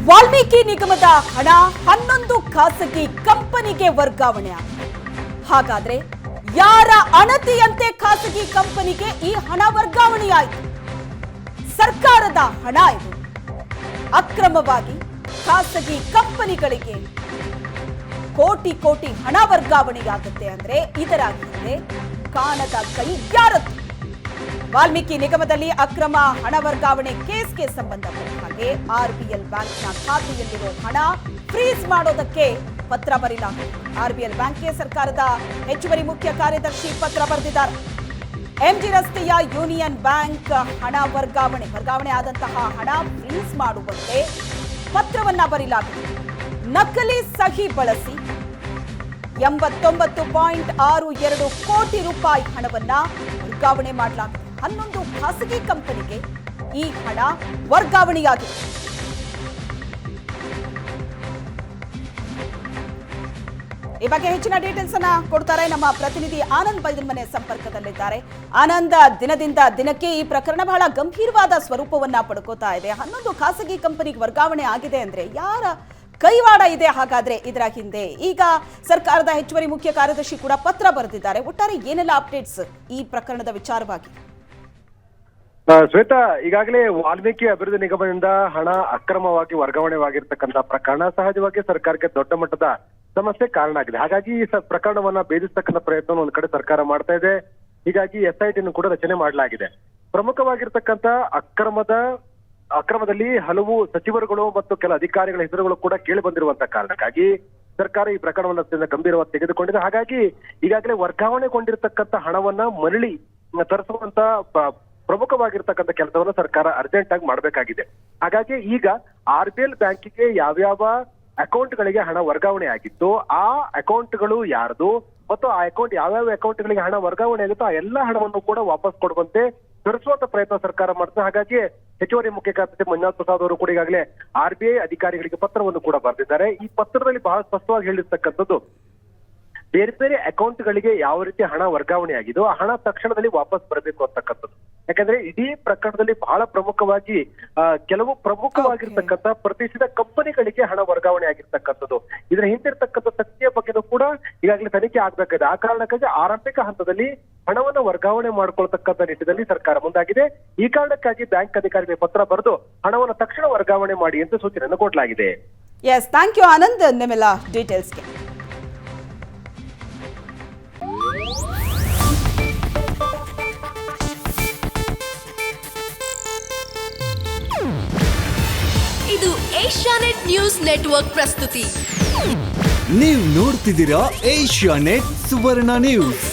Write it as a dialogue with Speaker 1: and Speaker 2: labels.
Speaker 1: ವಾಲ್ಮೀಕಿ ನಿಗಮದ ಹಣ 11 ಖಾಸಗಿ ಕಂಪನಿಗೆ ವರ್ಗಾವಣೆ ಆಗಿದೆ. ಹಾಗಾದ್ರೆ ಯಾರ ಅಣತಿಯಂತೆ ಖಾಸಗಿ ಕಂಪನಿಗೆ ಈ ಹಣ ವರ್ಗಾವಣೆಯಾಯಿತು? ಸರ್ಕಾರದ ಹಣ ಇದು. ಅಕ್ರಮವಾಗಿ ಖಾಸಗಿ ಕಂಪನಿಗಳಿಗೆ ಕೋಟಿ ಕೋಟಿ ಹಣ ವರ್ಗಾವಣೆಯಾಗುತ್ತೆ ಅಂದ್ರೆ ಇದರ ಹಿಂದೆ ಕಾಣದ ಕೈ ಯಾರದ್ದು? ವಾಲ್ಮೀಕಿ ನಿಗಮದಲ್ಲಿ ಅಕ್ರಮ ಹಣ ವರ್ಗಾವಣೆ ಕೇಸ್ಗೆ ಸಂಬಂಧಪಟ್ಟ ಹಾಗೆ ಆರ್ಬಿಎಲ್ ಬ್ಯಾಂಕ್ನ ಖಾತೆಯಲ್ಲಿರೋ ಹಣ ಫ್ರೀಸ್ ಮಾಡೋದಕ್ಕೆ ಪತ್ರ ಬರೆಯಲಾಗಿದೆ. ಆರ್ಬಿಎಲ್ ಬ್ಯಾಂಕ್ಗೆ ಸರ್ಕಾರದ ಹೆಚ್ಚುವರಿ ಮುಖ್ಯ ಕಾರ್ಯದರ್ಶಿ ಪತ್ರ ಬರೆದಿದ್ದಾರೆ. ಎಂಜಿ ರಸ್ತೆಯ ಯೂನಿಯನ್ ಬ್ಯಾಂಕ್ ಹಣ ವರ್ಗಾವಣೆ ಆದಂತಹ ಹಣ ಫ್ರೀಸ್ ಮಾಡುವಂತೆ ಪತ್ರವನ್ನ ಬರೆಯಲಾಗಿದೆ. ನಕಲಿ ಸಹಿ ಬಳಸಿ 89.62 ಕೋಟಿ ರೂಪಾಯಿ ಹಣವನ್ನ ವರ್ಗಾವಣೆ ಮಾಡಲಾಗಿದೆ. 11 ಖಾಸಗಿ ಕಂಪನಿಗೆ ಈ ಹಣ ವರ್ಗಾವಣೆಯಾಗಿದೆ. ಈ ಬಗ್ಗೆ ಹೆಚ್ಚಿನ ಡೀಟೇಲ್ಸ್ ಅನ್ನ ಕೊಡ್ತಾರೆ ನಮ್ಮ ಪ್ರತಿನಿಧಿ ಆನಂದ್ ಬೈದನ್ಮನೆ ಸಂಪರ್ಕದಲ್ಲಿದ್ದಾರೆ. ಆನಂದ್, ದಿನದಿಂದ ದಿನಕ್ಕೆ ಈ ಪ್ರಕರಣ ಬಹಳ ಗಂಭೀರವಾದ ಸ್ವರೂಪವನ್ನ ಪಡ್ಕೋತಾ ಇದೆ. 11 ಖಾಸಗಿ ಕಂಪನಿಗೆ ವರ್ಗಾವಣೆ ಆಗಿದೆ ಅಂದ್ರೆ ಯಾರ ಕೈವಾಡ ಇದೆ ಹಾಗಾದ್ರೆ ಇದರ ಹಿಂದೆ? ಈಗ ಸರ್ಕಾರದ ಹೆಚ್ಚುವರಿ ಮುಖ್ಯ ಕಾರ್ಯದರ್ಶಿ ಕೂಡ ಪತ್ರ ಬರೆದಿದ್ದಾರೆ. ಒಟ್ಟಾರೆ ಏನೆಲ್ಲ ಅಪ್ಡೇಟ್ಸ್ ಈ ಪ್ರಕರಣದ ವಿಚಾರವಾಗಿ?
Speaker 2: ಶ್ವೇತಾ, ಈಗಾಗಲೇ ವಾಲ್ಮೀಕಿ ಅಭಿವೃದ್ಧಿ ನಿಗಮದಿಂದ ಹಣ ಅಕ್ರಮವಾಗಿ ವರ್ಗಾವಣೆವಾಗಿರ್ತಕ್ಕಂಥ ಪ್ರಕರಣ ಸಹಜವಾಗಿ ಸರ್ಕಾರಕ್ಕೆ ದೊಡ್ಡ ಮಟ್ಟದ ಸಮಸ್ಯೆ ಕಾರಣ ಆಗಿದೆ. ಹಾಗಾಗಿ ಈ ಪ್ರಕರಣವನ್ನ ಭೇದಿಸ್ತಕ್ಕಂಥ ಪ್ರಯತ್ನ ಒಂದ್ ಕಡೆ ಸರ್ಕಾರ ಮಾಡ್ತಾ ಇದೆ. ಹೀಗಾಗಿ SIT ಕೂಡ ರಚನೆ ಮಾಡಲಾಗಿದೆ. ಪ್ರಮುಖವಾಗಿರ್ತಕ್ಕಂಥ ಅಕ್ರಮದಲ್ಲಿ ಹಲವು ಸಚಿವರುಗಳು ಮತ್ತು ಕೆಲ ಅಧಿಕಾರಿಗಳ ಹೆಸರುಗಳು ಕೂಡ ಕೇಳಿ ಬಂದಿರುವಂತಹ ಕಾರಣಕ್ಕಾಗಿ ಸರ್ಕಾರ ಈ ಪ್ರಕರಣವನ್ನು ಅತ್ಯಂತ ಗಂಭೀರವಾಗಿ ತೆಗೆದುಕೊಂಡಿದೆ. ಹಾಗಾಗಿ ಈಗಾಗಲೇ ವರ್ಗಾವಣೆಗೊಂಡಿರ್ತಕ್ಕಂಥ ಹಣವನ್ನ ಮರಳಿ ತರಿಸುವಂತ ಪ್ರಮುಖವಾಗಿರ್ತಕ್ಕಂಥ ಕೆಲಸವನ್ನ ಸರ್ಕಾರ ಅರ್ಜೆಂಟ್ ಆಗಿ ಮಾಡಬೇಕಾಗಿದೆ. ಹಾಗಾಗಿ ಈಗ ಆರ್ಬಿಎಲ್ ಬ್ಯಾಂಕಿಗೆ ಯಾವ್ಯಾವ ಅಕೌಂಟ್ಗಳಿಗೆ ಹಣ ವರ್ಗಾವಣೆ ಆಗಿತ್ತು, ಆ ಅಕೌಂಟ್ಗಳು ಯಾರ್ದು ಮತ್ತು ಆ ಅಕೌಂಟ್ ಯಾವ್ಯಾವ ಅಕೌಂಟ್ಗಳಿಗೆ ಹಣ ವರ್ಗಾವಣೆ ಆಗಿತ್ತು, ಆ ಎಲ್ಲಾ ಹಣವನ್ನು ಕೂಡ ವಾಪಸ್ ಕೊಡುವಂತೆ ತರಿಸುವಂತ ಪ್ರಯತ್ನ ಸರ್ಕಾರ ಮಾಡ್ತದೆ. ಹಾಗಾಗಿ ಹೆಚ್ಚುವರಿ ಮುಖ್ಯ ಕಾರ್ಯದರ್ಶಿ ಮಂಜುನಾಥ್ ಪ್ರಸಾದ್ ಅವರು ಕೂಡ ಈಗಾಗಲೇ RBI ಅಧಿಕಾರಿಗಳಿಗೆ ಪತ್ರವನ್ನು ಕೂಡ ಬರೆದಿದ್ದಾರೆ. ಈ ಪತ್ರದಲ್ಲಿ ಬಹಳ ಸ್ಪಷ್ಟವಾಗಿ ಹೇಳಿರ್ತಕ್ಕಂಥದ್ದು, ಬೇರೆ ಬೇರೆ ಅಕೌಂಟ್ಗಳಿಗೆ ಯಾವ ರೀತಿ ಹಣ ವರ್ಗಾವಣೆ ಆಗಿದೋ ಆ ಹಣ ತಕ್ಷಣದಲ್ಲಿ ವಾಪಸ್ ಬರಬೇಕು ಅಂತಕ್ಕಂಥದ್ದು. ಯಾಕಂದ್ರೆ ಇಡೀ ಪ್ರಕರಣದಲ್ಲಿ ಬಹಳ ಪ್ರಮುಖವಾಗಿ ಕೆಲವು ಪ್ರಮುಖವಾಗಿರ್ತಕ್ಕಂಥ ಪ್ರತಿಷ್ಠಿತ ಕಂಪನಿಗಳಿಗೆ ಹಣ ವರ್ಗಾವಣೆ ಆಗಿರ್ತಕ್ಕಂಥದ್ದು. ಇದರ ಹಿಂದಿರ್ತಕ್ಕಂಥ ಸತ್ಯ ಬಗ್ಗೆನೂ ಕೂಡ ಈಗಾಗಲೇ ತನಿಖೆ ಆಗ್ಬೇಕಾಗಿದೆ. ಆ ಕಾರಣಕ್ಕಾಗಿ ಆರಂಭಿಕ ಹಂತದಲ್ಲಿ ಹಣವನ್ನು ವರ್ಗಾವಣೆ ಮಾಡ್ಕೊಳ್ತಕ್ಕಂಥ ನಿಟ್ಟಿನಲ್ಲಿ ಸರ್ಕಾರ ಮುಂದಾಗಿದೆ. ಈ ಕಾರಣಕ್ಕಾಗಿ ಬ್ಯಾಂಕ್ ಅಧಿಕಾರಿಗಳಿಗೆ ಪತ್ರ ಬರೆದು ಹಣವನ್ನು ತಕ್ಷಣ ವರ್ಗಾವಣೆ ಮಾಡಿ ಅಂತ ಸೂಚನೆಯನ್ನು ಕೊಡಲಾಗಿದೆ.
Speaker 1: ಎಸ್, ಥ್ಯಾಂಕ್ ಯು ಆನಂದ್ ನಿಮ್ಮೆಲ್ಲ ಡೀಟೇಲ್ಸ್ಗೆ.
Speaker 3: ಇದು ಏಷ್ಯಾನೆಟ್ ನ್ಯೂಸ್ ನೆಟ್ವರ್ಕ್ ಪ್ರಸ್ತುತಿ.
Speaker 4: ನೀವು ನೋಡ್ತಿದ್ದೀರಾ ಏಷ್ಯಾನೆಟ್ ಸುವರ್ಣ ನ್ಯೂಸ್.